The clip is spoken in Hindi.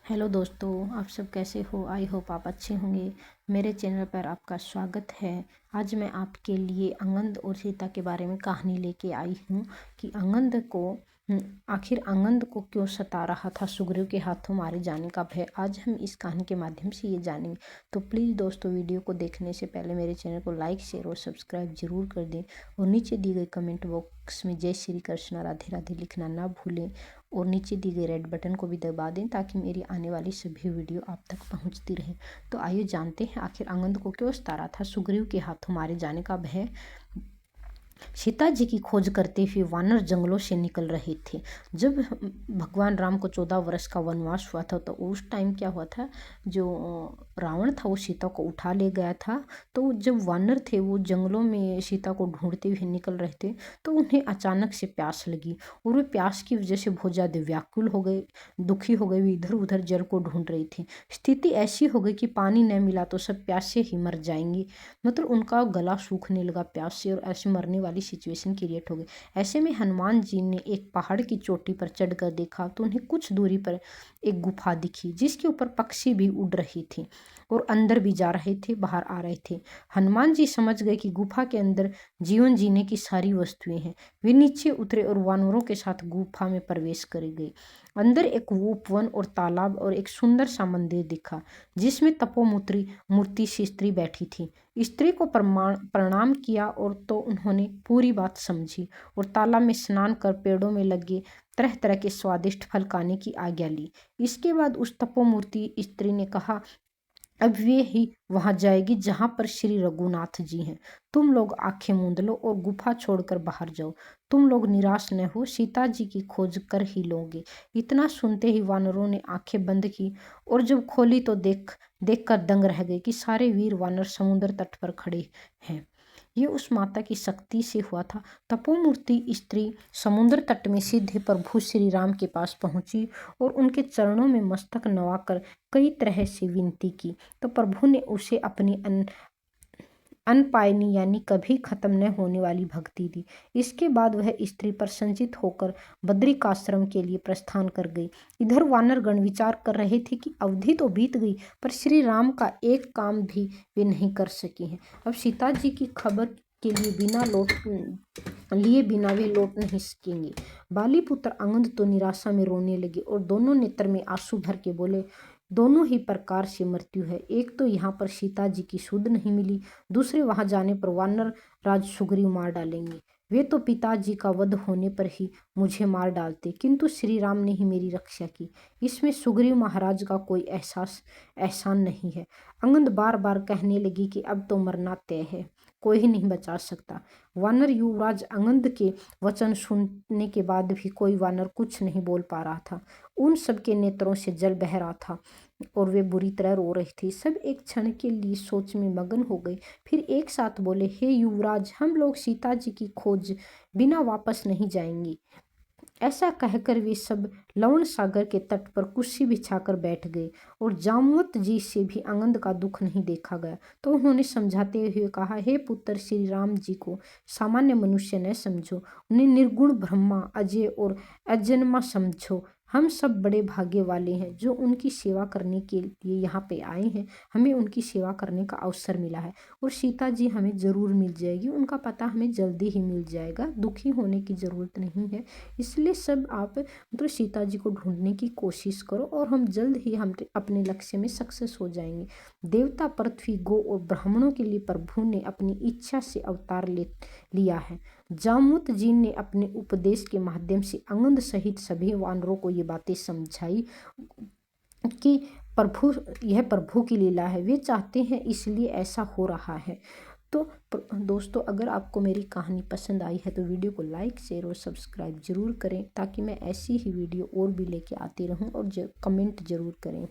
हेलो दोस्तों, आप सब कैसे हो। आई होप आप अच्छे होंगे। मेरे चैनल पर आपका स्वागत है। आज मैं आपके लिए अंगद और सीता के बारे में कहानी लेके आई हूँ कि अंगद को आखिर अंगद को क्यों सता रहा था सुग्रीव के हाथों मारे जाने का भय। आज हम इस कहानी के माध्यम से ये जानेंगे। तो प्लीज़ दोस्तों, वीडियो को देखने से पहले मेरे चैनल को लाइक, शेयर और सब्सक्राइब जरूर कर दें और नीचे दी गई कमेंट बॉक्स में जय श्री कृष्ण राधे राधे लिखना ना भूलें और नीचे दी गई रेड बटन को भी दबा दें ताकि मेरी आने वाली सभी वीडियो आप तक पहुंचती रहे। तो आइए जानते हैं आखिर अंगद को क्यों सता रहा था सुग्रीव के हाथों मारे जाने का भय। सीता जी की खोज करते हुए वानर जंगलों से निकल रहे थे। जब भगवान राम को 14 वर्ष का वनवास हुआ था तो उस टाइम क्या हुआ था, जो रावण था वो सीता को उठा ले गया था। तो जब वानर थे वो जंगलों में सीता को ढूंढते हुए निकल रहे थे तो उन्हें अचानक से प्यास लगी और वे प्यास की वजह से बहुत ज़्यादा व्याकुल हो गए, दुखी हो गए। वे इधर उधर जल को ढूंढ रही थी। स्थिति ऐसी हो गई कि पानी न मिला तो सब प्यास से ही मर जाएंगे। मतलब उनका गला सूखने लगा प्यास से और ऐसे मरने वाली सिचुएशन क्रिएट हो गई। ऐसे में हनुमान जी ने एक पहाड़ की चोटी पर चढ़कर देखा तो उन्हें कुछ दूरी पर एक गुफा दिखी जिसके ऊपर पक्षी भी उड़ रही थी और अंदर भी जा रहे थे, बाहर आ रहे थे। हनुमान जी समझ गए कि गुफा के अंदर जीवन जीने की सारी वस्तुएं हैं। वे नीचे उतरे और वानरों के साथ गुफा में प्रवेश कर गए। अंदर एक उपवन और तालाब और एक सुंदर सा मंदिर दिखा जिसमें तपोमूर्ति मूर्ति सी स्त्री बैठी थी। स्त्री को प्रणाम किया और तो उन्होंने पूरी बात समझी और तालाब में स्नान कर पेड़ों में लगे तरह तरह के स्वादिष्ट फल खाने की आज्ञा ली। इसके बाद उस तपोमूर्ति स्त्री ने कहा, अब वे ही वहां जाएगी जहां पर श्री रघुनाथ जी हैं। तुम लोग आंखें मूंद लो और गुफा छोड़कर बाहर जाओ। तुम लोग निराश न हो, सीता जी की खोज कर ही लोगे। इतना सुनते ही वानरों ने आंखें बंद की और जब खोली तो देखकर दंग रह गए कि सारे वीर वानर समुद्र तट पर खड़े हैं। ये उस माता की शक्ति से हुआ था। तपोमूर्ति स्त्री समुद्र तट में सीधे प्रभु श्री राम के पास पहुंची और उनके चरणों में मस्तक नवाकर कई तरह से विनती की। तो प्रभु ने उसे अपनी अनपायनी यानी कभी खत्म न होने वाली भक्ति दी। इसके बाद वह स्त्री प्रसन्नचित होकर बद्रिकाश्रम के लिए प्रस्थान कर गई। इधर वानरगण विचार कर रहे थे कि अवधि तो बीत गई पर श्री राम का एक काम भी वे नहीं कर सके हैं। अब सीता जी की खबर के लिए बिना वे लौट नहीं सकेंगे। बाली पुत्र अंगद तो निराशा में रोने लगे और दोनों नेत्र में आंसू भर के बोले, दोनों ही प्रकार से मृत्यु है। एक तो यहाँ पर सीता जी की सुध नहीं मिली, दूसरे वहां जाने पर वानर राज सुग्रीव मार डालेंगे। वे तो पिताजी का वध होने पर ही मुझे मार डालते, किंतु श्री राम ने ही मेरी रक्षा की। इसमें सुग्रीव महाराज का कोई एहसान नहीं है। अंगद बार बार कहने लगी कि अब तो मरना तय है, कोई ही नहीं बचा सकता। वानर युवराज अंगद के वचन सुनने के बाद भी कोई वानर कुछ नहीं बोल पा रहा था। उन सबके नेत्रों से जल बह रहा था और वे बुरी तरह रो रही थी। सब एक क्षण के लिए सोच में मगन हो गए, फिर एक साथ बोले, हे युवराज, हम लोग सीता जी की खोज बिना वापस नहीं जाएंगे। ऐसा कहकर वे सब लवण सागर के तट पर कुर्सी बिछाकर बैठ गए और जामवंत जी से भी अंगद का दुख नहीं देखा गया। तो उन्होंने समझाते हुए कहा, हे पुत्र, श्री राम जी को सामान्य मनुष्य न समझो, उन्हें निर्गुण ब्रह्मा, अजय और अजन्मा समझो। हम सब बड़े भाग्य वाले हैं जो उनकी सेवा करने के लिए यहाँ पे आए हैं। हमें उनकी सेवा करने का अवसर मिला है और सीता जी हमें ज़रूर मिल जाएगी, उनका पता हमें जल्दी ही मिल जाएगा। दुखी होने की ज़रूरत नहीं है। इसलिए सब आप मतलब सीता जी को ढूंढने की कोशिश करो और हम जल्द ही हम अपने लक्ष्य में सक्सेस हो जाएंगे। देवता, पृथ्वी, गो और ब्राह्मणों के लिए प्रभु ने अपनी इच्छा से अवतार लिया है। जामवंत जी ने अपने उपदेश के माध्यम से अंगद सहित सभी वानरों को ये बातें समझाई कि यह प्रभु की लीला है, वे चाहते हैं इसलिए ऐसा हो रहा है। तो दोस्तों, अगर आपको मेरी कहानी पसंद आई है तो वीडियो को लाइक, शेयर और सब्सक्राइब जरूर करें ताकि मैं ऐसी ही वीडियो और भी लेके आती रहूं और कमेंट जरूर करें।